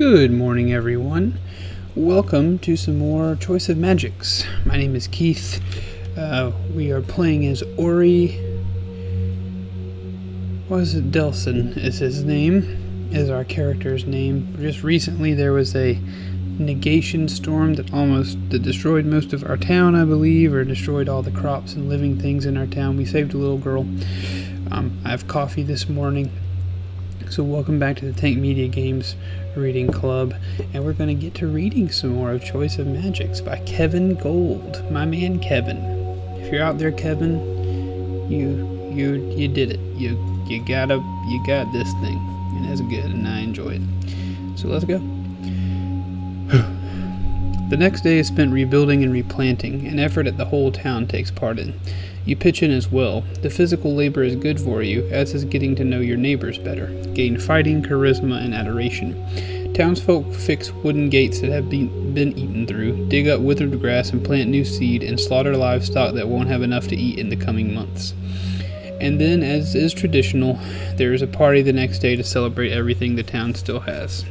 Good morning, everyone. Welcome to some more Choice of Magics. My name is Keith. We are playing as Ori. Delson is his name, is our character's name. Just recently there was a negation storm that destroyed most of our town, I believe, or destroyed all the crops and living things in our town. We saved a little girl. I have coffee this morning. So welcome back to the Tank Media Games Reading Club, and we're going to get to reading some more of Choice of Magics by Kevin Gold, my man Kevin. If you're out there, Kevin, you did it. You got this thing, and it's good, and I enjoy it. So let's go. The next day is spent rebuilding and replanting, an effort that the whole town takes part in. You pitch in as well. The physical labor is good for you, as is getting to know your neighbors better. Gain fighting, charisma, and adoration. Townsfolk fix wooden gates that have been eaten through, dig up withered grass and plant new seed, and slaughter livestock that won't have enough to eat in the coming months. And then, as is traditional, there is a party the next day to celebrate everything the town still has.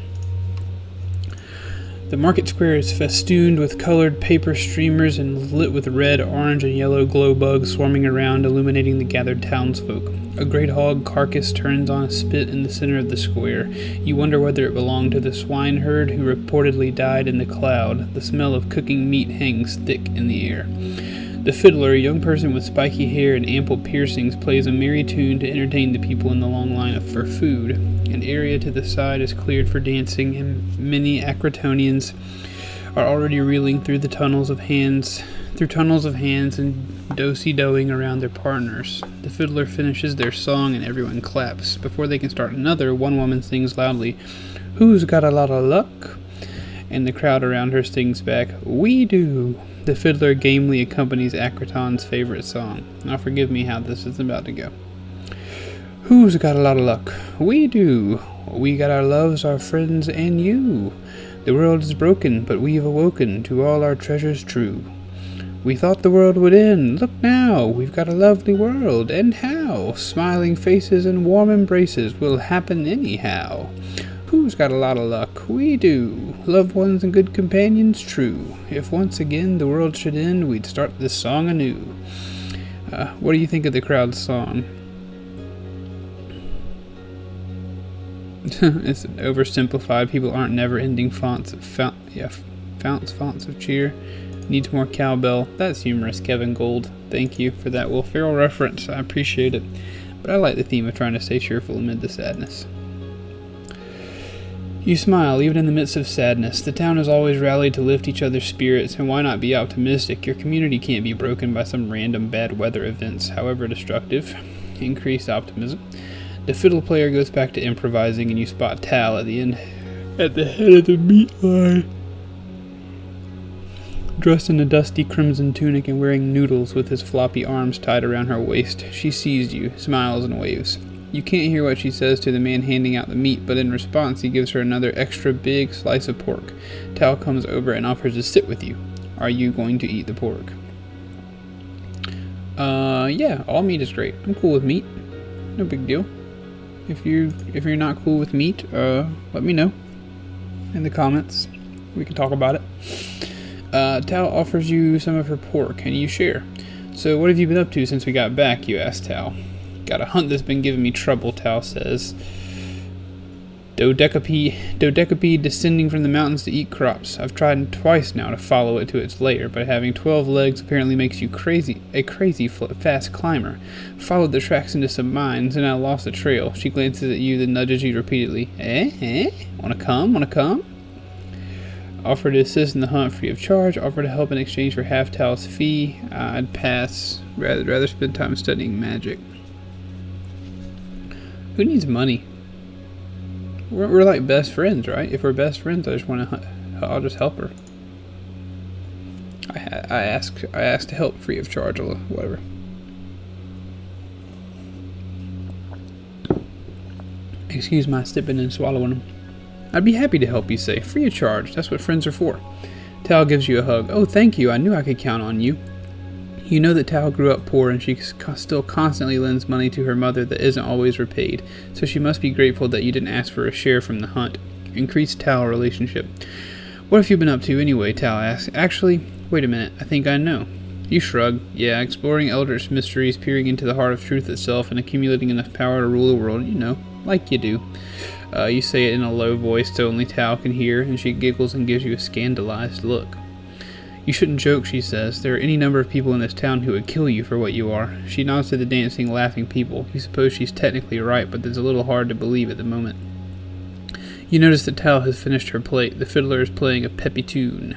The market square is festooned with colored paper streamers and lit with red, orange, and yellow glow bugs swarming around, illuminating the gathered townsfolk. A great hog carcass turns on a spit in the center of the square. You wonder whether it belonged to the swineherd who reportedly died in the cloud. The smell of cooking meat hangs thick in the air. The fiddler, a young person with spiky hair and ample piercings, plays a merry tune to entertain the people in the long line for food. An area to the side is cleared for dancing, and many Acrotonians are already reeling through tunnels of hands and do-si-doing around their partners. The fiddler finishes their song and everyone claps. Before they can start another, one woman sings loudly, "Who's got a lot of luck?" And the crowd around her sings back, "We do." The fiddler gamely accompanies Acroton's favorite song. Now forgive me how this is about to go. Who's got a lot of luck? We do. We got our loves, our friends, and you. The world is broken, but we've awoken to all our treasures true. We thought the world would end. Look now, we've got a lovely world. And how? Smiling faces and warm embraces will happen anyhow. Who's got a lot of luck? We do. Loved ones and good companions, true. If once again the world should end, we'd start this song anew. What do you think of the crowd's song? It's oversimplified. People aren't never-ending fonts of cheer. Needs more cowbell. That's humorous, Kevin Gold. Thank you for that Will Ferrell reference. I appreciate it. But I like the theme of trying to stay cheerful amid the sadness. You smile, even in the midst of sadness. The town has always rallied to lift each other's spirits, and why not be optimistic? Your community can't be broken by some random bad weather events, however destructive. Increased optimism. The fiddle player goes back to improvising, and you spot Tal at the head of the meat line. Dressed in a dusty crimson tunic and wearing noodles with his floppy arms tied around her waist, she sees you, smiles and waves. You can't hear what she says to the man handing out the meat, but in response he gives her another extra big slice of pork. Tal comes over and offers to sit with you. Are you going to eat the pork? Yeah, all meat is great. I'm cool with meat. No big deal. If you're not cool with meat, let me know in the comments. We can talk about it. Tal offers you some of her pork, and you share. So what have you been up to since we got back, you ask Tal. Got a hunt that's been giving me trouble, Tal says. Dodecapi descending from the mountains to eat crops. I've tried twice now to follow it to its lair, but having 12 legs apparently makes you a crazy fast climber. Followed the tracks into some mines, and I lost the trail. She glances at you, then nudges you repeatedly. Wanna come? Offer to assist in the hunt free of charge. Offer to help in exchange for half Tal's fee. I'd pass. Rather spend time studying magic. Who needs money? We're like best friends, right? If we're best friends, I'll just help her. I ask to help free of charge or whatever. Excuse my sipping and swallowing them. I'd be happy to help, you say. Free of charge. That's what friends are for. Tal gives you a hug. Oh, thank you. I knew I could count on you. You know that Tal grew up poor, and she still constantly lends money to her mother that isn't always repaid, so she must be grateful that you didn't ask for a share from the hunt. Increased Tal relationship. What have you been up to anyway? Tal asks. Actually, wait a minute. I think I know. You shrug. Yeah, exploring eldritch mysteries, peering into the heart of truth itself, and accumulating enough power to rule the world. You know, like you do. You say it in a low voice so only Tal can hear, and she giggles and gives you a scandalized look. You shouldn't joke, she says. There are any number of people in this town who would kill you for what you are. She nods to the dancing, laughing people. You suppose she's technically right, but it's a little hard to believe at the moment. You notice that Tal has finished her plate. The fiddler is playing a peppy tune.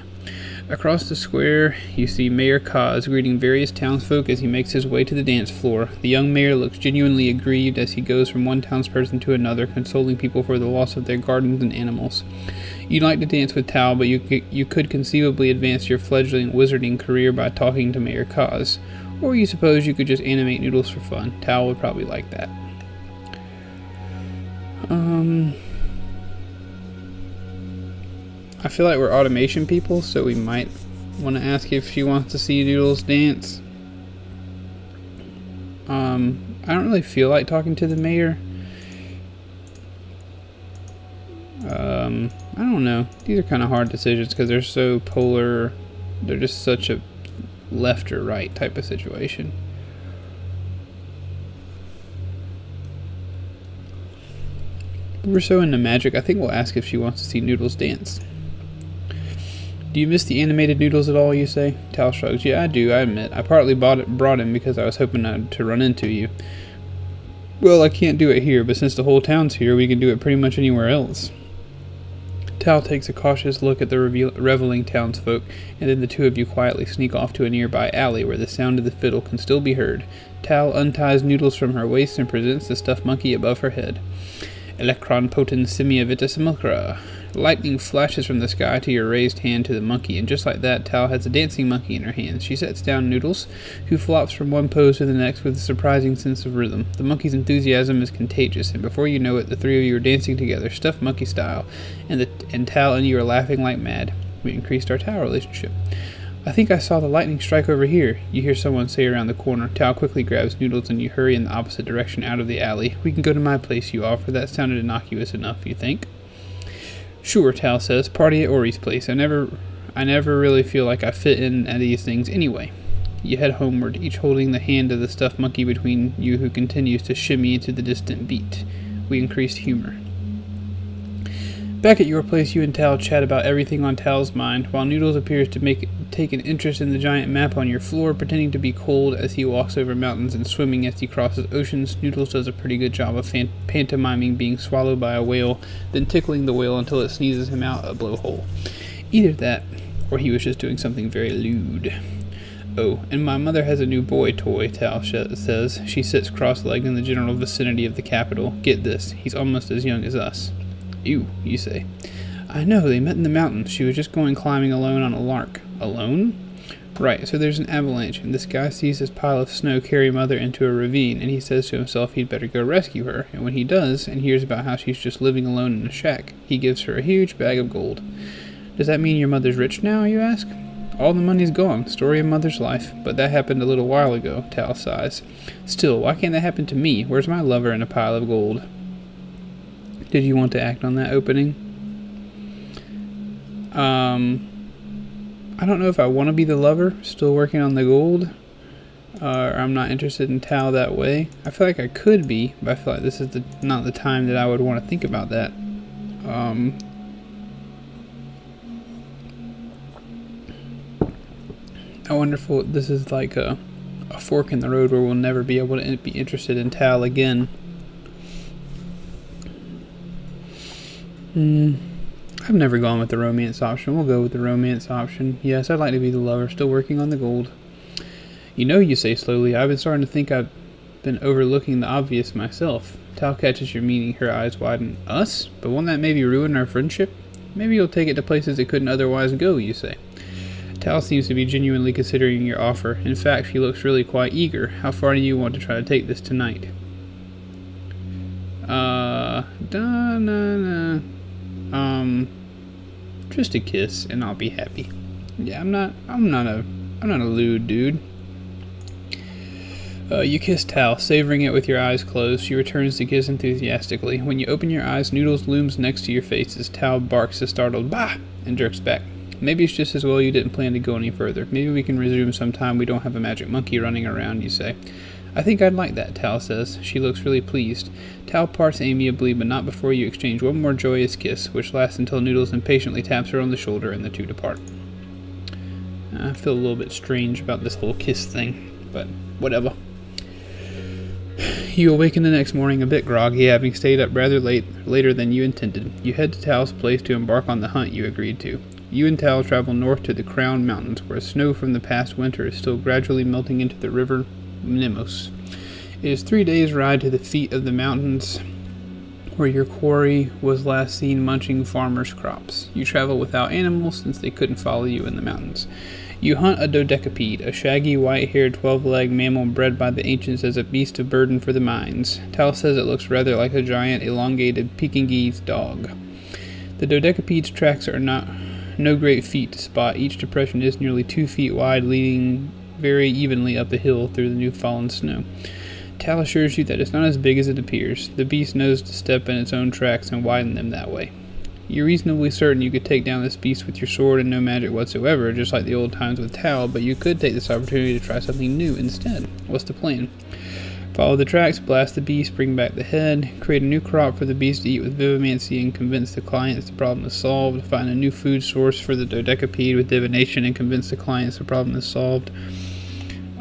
Across the square, you see Mayor Kaz greeting various townsfolk as he makes his way to the dance floor. The young mayor looks genuinely aggrieved as he goes from one townsperson to another, consoling people for the loss of their gardens and animals. You'd like to dance with Tal, but you could conceivably advance your fledgling wizarding career by talking to Mayor Kaz. Or you suppose you could just animate Noodles for fun. Tal would probably like that. I feel like we're automation people, so we might want to ask if she wants to see Noodles dance. I don't really feel like talking to the mayor. I don't know. These are kind of hard decisions because they're so polar. They're just such a left or right type of situation. We're so into magic, I think we'll ask if she wants to see Noodles dance. Do you miss the animated Noodles at all, you say? Tal shrugs. Yeah, I do, I admit. I partly brought him because I was hoping to run into you. Well, I can't do it here, but since the whole town's here, we can do it pretty much anywhere else. Tal takes a cautious look at the reveling townsfolk, and then the two of you quietly sneak off to a nearby alley where the sound of the fiddle can still be heard. Tal unties Noodles from her waist and presents the stuffed monkey above her head. Electron potent simia vita simulacra. Lightning flashes from the sky to your raised hand to the monkey, and just like that, Tal has a dancing monkey in her hands. She sets down Noodles, who flops from one pose to the next with a surprising sense of rhythm. The monkey's enthusiasm is contagious, and before you know it, the three of you are dancing together, stuffed monkey style, and Tal and you are laughing like mad. We increased our Tal relationship. I think I saw the lightning strike over here, you hear someone say around the corner. Tal quickly grabs Noodles and you hurry in the opposite direction out of the alley. We can go to my place, you offer. That sounded innocuous enough, you think? Sure, Tal says. Party at Ori's place. I never really feel like I fit in at these things anyway. You head homeward, each holding the hand of the stuffed monkey between you who continues to shimmy to the distant beat. We increased humor. Back at your place, you and Tal chat about everything on Tal's mind, while Noodles appears to take an interest in the giant map on your floor, pretending to be cold as he walks over mountains and swimming as he crosses oceans. Noodles does a pretty good job of pantomiming being swallowed by a whale, then tickling the whale until it sneezes him out a blowhole. Either that, or he was just doing something very lewd. Oh, and my mother has a new boy toy, Tal says. She sits cross-legged in the general vicinity of the capital. Get this, he's almost as young as us. Ew, you say. I know, they met in the mountains. She was just going climbing alone on a lark. Alone? Right, so there's an avalanche, and this guy sees this pile of snow carry Mother into a ravine, and he says to himself he'd better go rescue her, and when he does, and hears about how she's just living alone in a shack, he gives her a huge bag of gold. Does that mean your mother's rich now, you ask? All the money's gone, story of Mother's life, but that happened a little while ago, Tal sighs. Still, why can't that happen to me? Where's my lover and a pile of gold? Did you want to act on that opening? I don't know if I want to be the lover, still working on the gold, or I'm not interested in Tal that way. I feel like I could be, but I feel like this is not the time that I would want to think about that. I wonder if this is like a fork in the road where we'll never be able to be interested in Tal again. I've never gone with the romance option. We'll go with the romance option. Yes, I'd like to be the lover, still working on the gold. You know, you say slowly, I've been starting to think I've been overlooking the obvious myself. Tal catches your meaning, her eyes widen. Us? But won't that maybe ruin our friendship? Maybe you'll take it to places it couldn't otherwise go, you say. Tal seems to be genuinely considering your offer. In fact, she looks really quite eager. How far do you want to try to take this tonight? Just a kiss, and I'll be happy. Yeah, I'm not a lewd dude. You kiss Tal, savoring it with your eyes closed. She returns the kiss enthusiastically. When you open your eyes, Noodles looms next to your face as Tal barks a startled "Bah!" and jerks back. Maybe it's just as well you didn't plan to go any further. Maybe we can resume sometime. We don't have a magic monkey running around, you say. I think I'd like that, Tal says. She looks really pleased. Tal parts amiably, but not before you exchange one more joyous kiss, which lasts until Noodles impatiently taps her on the shoulder and the two depart. I feel a little bit strange about this whole kiss thing, but whatever. You awaken the next morning a bit groggy, having stayed up rather later than you intended. You head to Tal's place to embark on the hunt you agreed to. You and Tal travel north to the Crown Mountains, where snow from the past winter is still gradually melting into the river Nemos. It is 3 days' ride to the feet of the mountains, where your quarry was last seen munching farmers' crops. You travel without animals, since they couldn't follow you in the mountains. You hunt a dodecapede, a shaggy, white-haired, 12-legged mammal bred by the ancients as a beast of burden for the mines. Tal says it looks rather like a giant, elongated Pekingese dog. The dodecapede's tracks are no great feat to spot. Each depression is nearly 2 feet wide, leading very evenly up a hill through the new-fallen snow. Tal assures you that it's not as big as it appears. The beast knows to step in its own tracks and widen them that way. You're reasonably certain you could take down this beast with your sword and no magic whatsoever, just like the old times with Tal, but you could take this opportunity to try something new instead. What's the plan? Follow the tracks, blast the beast, bring back the head, create a new crop for the beast to eat with vivimancy and convince the clients the problem is solved, find a new food source for the dodecapede with divination and convince the clients the problem is solved,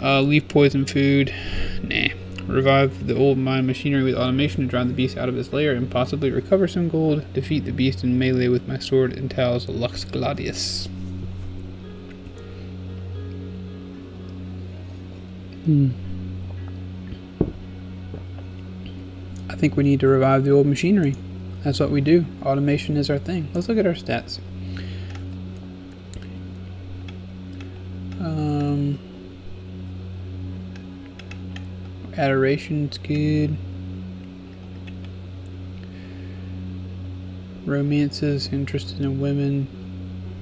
leave poison food, nah. Revive the old mine machinery with automation to drive the beast out of its lair and possibly recover some gold. Defeat the beast in melee with my sword and Tal's Lux Gladius. I think we need to revive the old machinery. That's what we do. Automation is our thing. Let's look at our stats. Adoration's good. Romances, interested in women.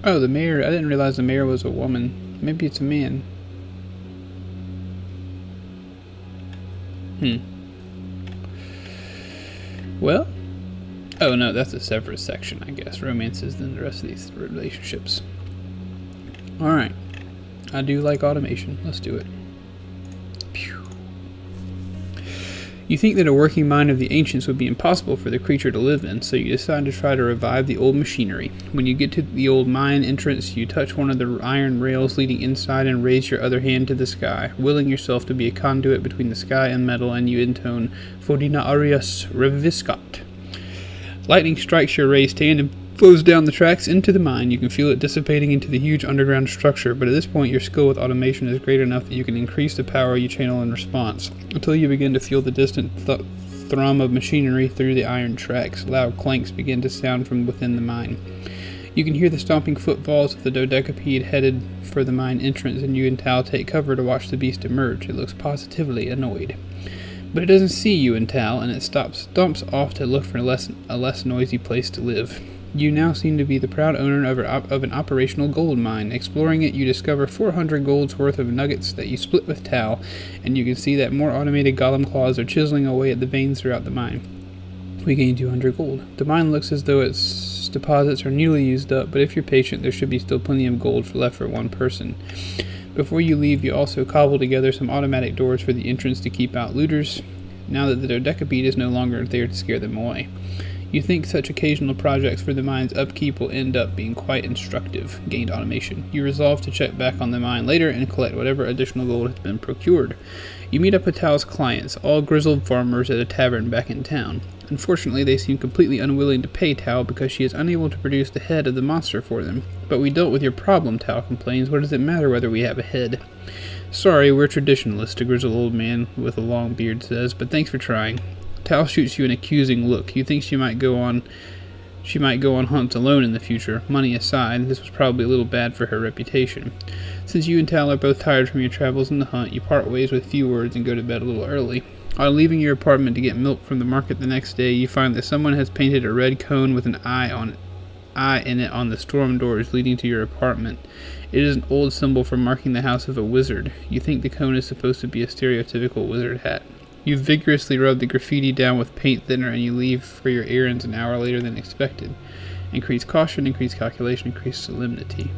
Oh, the mayor. I didn't realize the mayor was a woman. Maybe it's a man. Well. Oh, no, that's a separate section, I guess. Romances than the rest of these relationships. Alright. I do like automation. Let's do it. You think that a working mine of the ancients would be impossible for the creature to live in, so you decide to try to revive the old machinery. When you get to the old mine entrance, you touch one of the iron rails leading inside and raise your other hand to the sky, willing yourself to be a conduit between the sky and metal, and you intone Fodina Arias Reviscat. Lightning strikes your raised hand and flows down the tracks into the mine. You can feel it dissipating into the huge underground structure, but at this point your skill with automation is great enough that you can increase the power you channel in response, until you begin to feel the distant thrum of machinery through the iron tracks. Loud clanks begin to sound from within the mine. You can hear the stomping footfalls of the dodecapede headed for the mine entrance, and you and Tal take cover to watch the beast emerge. It looks positively annoyed. But it doesn't see you and Tal, and it stomps off to look for a less noisy place to live. You now seem to be the proud owner of an operational gold mine. Exploring it, you discover 400 gold's worth of nuggets that you split with Tal, and you can see that more automated golem claws are chiseling away at the veins throughout the mine. We gain 200 gold. The mine looks as though its deposits are nearly used up, but if you're patient, there should be still plenty of gold left for one person. Before you leave, you also cobble together some automatic doors for the entrance to keep out looters, now that the dodecapede is no longer there to scare them away. You think such occasional projects for the mine's upkeep will end up being quite instructive. Gained automation. You resolve to check back on the mine later and collect whatever additional gold has been procured. You meet up with Tal's clients, all grizzled farmers at a tavern back in town. Unfortunately, they seem completely unwilling to pay Tal because she is unable to produce the head of the monster for them. But we dealt with your problem, Tal complains. What does it matter whether we have a head? Sorry, we're traditionalists, a grizzled old man with a long beard says, but thanks for trying. Tal shoots you an accusing look. You think she might go on hunts alone in the future. Money aside, this was probably a little bad for her reputation. Since you and Tal are both tired from your travels in the hunt, you part ways with few words and go to bed a little early. On leaving your apartment to get milk from the market the next day, you find that someone has painted a red cone with an eye eye in it on the storm doors leading to your apartment. It is an old symbol for marking the house of a wizard. You think the cone is supposed to be a stereotypical wizard hat. You vigorously rub the graffiti down with paint thinner and you leave for your errands an hour later than expected. Increased caution, increased calculation, increased solemnity.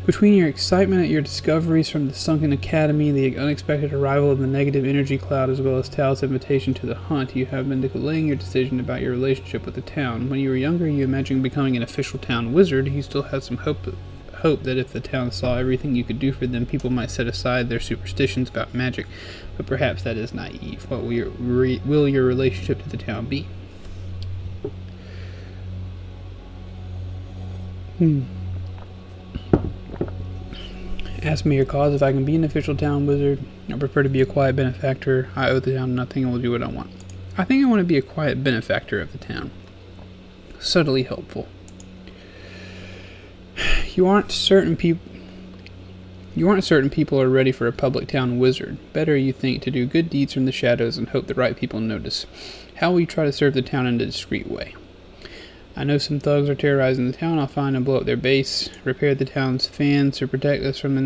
Between your excitement at your discoveries from the sunken academy, the unexpected arrival of the negative energy cloud, as well as Tal's invitation to the hunt, you have been delaying your decision about your relationship with the town. When you were younger, you imagined becoming an official town wizard. You still had some hope that if the town saw everything you could do for them, people might set aside their superstitions about magic. But perhaps that is naive. What will your relationship to the town be? Ask me your cause. If I can be an official town wizard, I prefer to be a quiet benefactor. I owe the town nothing and will do what I want. I think I want to be a quiet benefactor of the town. Subtly helpful. You aren't certain people are ready for a public town wizard. Better, you think, to do good deeds from the shadows and hope the right people notice. How will you try to serve the town in a discreet way? I know some thugs are terrorizing the town. I'll find and blow up their base, repair the town's fans to protect us from the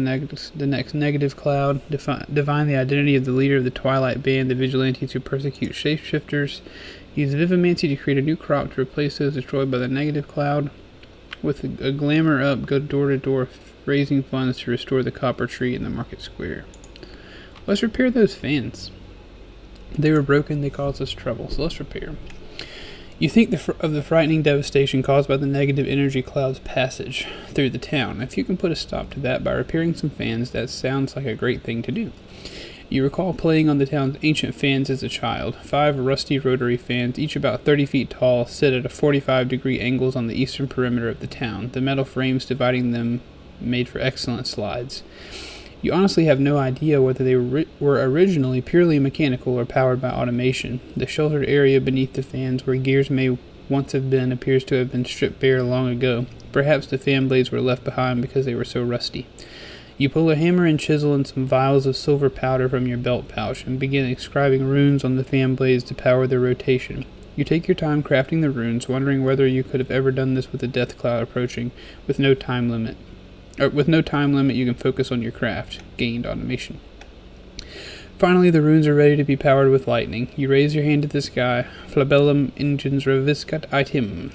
next negative cloud, divine the identity of the leader of the Twilight Band, the vigilantes who persecute shapeshifters, use vivimancy to create a new crop to replace those destroyed by the negative cloud. With a glamour up, go door to door, raising funds to restore the copper tree in the market square. Let's repair those fans. They were broken, they caused us trouble, so let's repair them. You think of the frightening devastation caused by the negative energy cloud's passage through the town. If you can put a stop to that by repairing some fans, that sounds like a great thing to do. You recall playing on the town's ancient fans as a child. 5 rusty rotary fans, each about 30 feet tall, sit at 45-degree angles on the eastern perimeter of the town. The metal frames dividing them made for excellent slides. You honestly have no idea whether they were originally purely mechanical or powered by automation. The sheltered area beneath the fans, where gears may once have been, appears to have been stripped bare long ago. Perhaps the fan blades were left behind because they were so rusty. You pull a hammer and chisel and some vials of silver powder from your belt pouch and begin inscribing runes on the fan blades to power their rotation. You take your time crafting the runes, wondering whether you could have ever done this with the death cloud approaching, with no time limit. With no time limit, you can focus on your craft. Gained automation. Finally, the runes are ready to be powered with lightning. You raise your hand to the sky. Flabellum ingens reviscat item.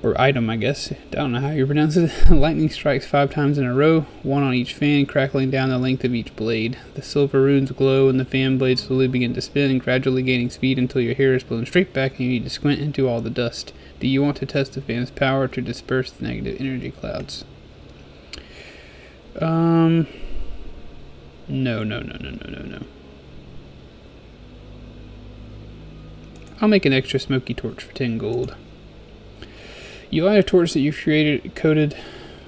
Or item, I guess. I don't know how you pronounce it. Lightning strikes 5 times in a row, 1 on each fan, crackling down the length of each blade. The silver runes glow and the fan blades slowly begin to spin, gradually gaining speed until your hair is blown straight back and you need to squint into all the dust. Do you want to test the fan's power to disperse the negative energy clouds? No. I'll make an extra smoky torch for 10 gold. You light a torch that you created, coated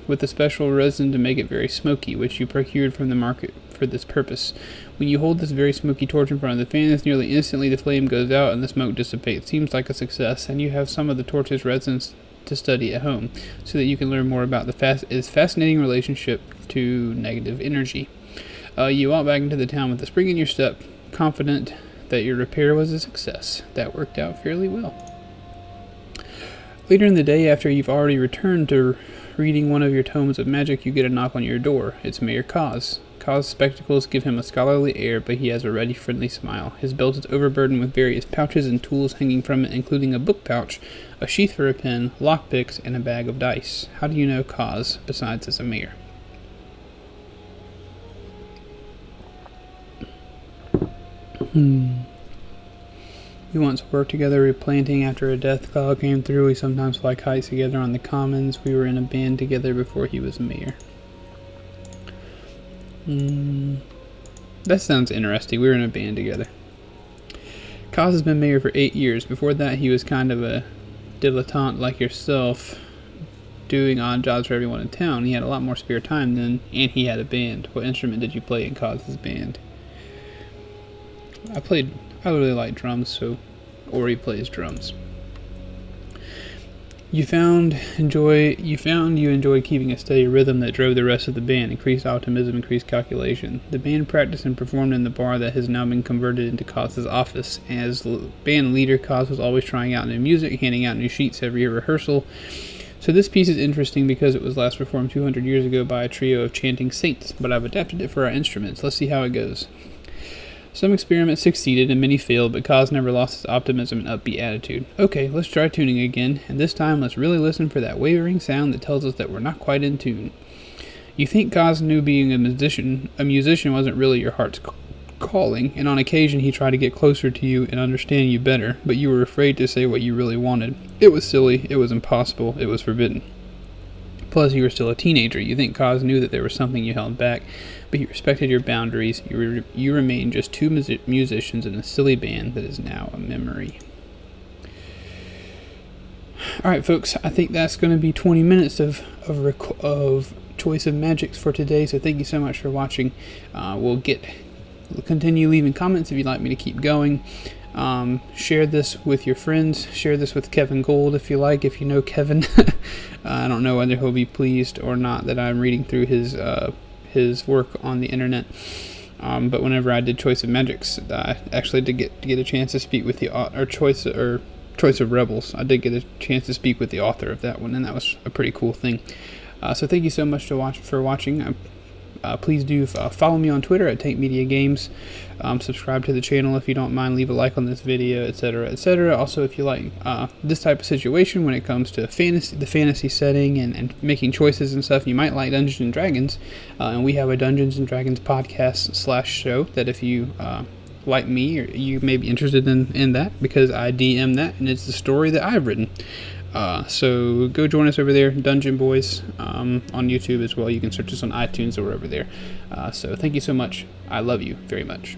with a special resin to make it very smoky, which you procured from the market for this purpose. When you hold this very smoky torch in front of the fans, nearly instantly the flame goes out and the smoke dissipates. Seems like a success, and you have some of the torch's resins to study at home, so that you can learn more about its fascinating relationship to negative energy. You walk back into the town with a spring in your step, confident that your repair was a success. That worked out fairly well. Later in the day, after you've already returned to reading one of your tomes of magic, you get a knock on your door. It's Mayor Kaz. Kaz's spectacles give him a scholarly air, but he has a ready, friendly smile. His belt is overburdened with various pouches and tools hanging from it, including a book pouch, a sheath for a pen, lockpicks, and a bag of dice. How do you know Kaz, besides as a mayor? We once worked together replanting after a death cloud came through. We sometimes fly kites together on the commons. We were in a band together before he was mayor. That sounds interesting. We were in a band together. Kaz has been mayor for 8 years. Before that, he was kind of a dilettante like yourself, doing odd jobs for everyone in town. He had a lot more spare time then, and he had a band. What instrument did you play in Kaz's band? I really like drums, so Ori plays drums. You enjoyed keeping a steady rhythm that drove the rest of the band, increased optimism, increased calculation. The band practiced and performed in the bar that has now been converted into Kaz's office. As band leader, Kaz was always trying out new music, handing out new sheets every rehearsal. So this piece is interesting because it was last performed 200 years ago by a trio of chanting saints, but I've adapted it for our instruments. Let's see how it goes. Some experiments succeeded and many failed, but Kaz never lost his optimism and upbeat attitude. Okay, let's try tuning again, and this time let's really listen for that wavering sound that tells us that we're not quite in tune. You think Kaz knew being a musician wasn't really your heart's calling, and on occasion he tried to get closer to you and understand you better, but you were afraid to say what you really wanted. It was silly, it was impossible, it was forbidden. Plus, you were still a teenager. You think Kaz knew that there was something you held back, but he respected your boundaries. You remained just two musicians in a silly band that is now a memory. All right, folks. I think that's going to be 20 minutes of Choice of Magics for today. So thank you so much for watching. We'll continue leaving comments if you'd like me to keep going. Share this with your friends. Share this with Kevin Gold if you like, if you know Kevin. I don't know whether he'll be pleased or not that I'm reading through his work on the internet. But whenever I did Choice of Magics, I actually did get a chance to speak with the Choice of Rebels. I did get a chance to speak with the author of that one, and that was a pretty cool thing. So thank you so much for watching. Please do follow me on Twitter at Tank Media Games. Subscribe to the channel if you don't mind. Leave a like on this video, etc., etc. Also, if you like this type of situation when it comes to the fantasy setting and making choices and stuff, you might like Dungeons and Dragons. And we have a Dungeons and Dragons podcast /show that if you like me, or you may be interested in that, because I DM that and it's the story that I've written. So go join us over there, Dungeon Boys, on YouTube as well. You can search us on iTunes or over there. So thank you so much. I love you very much.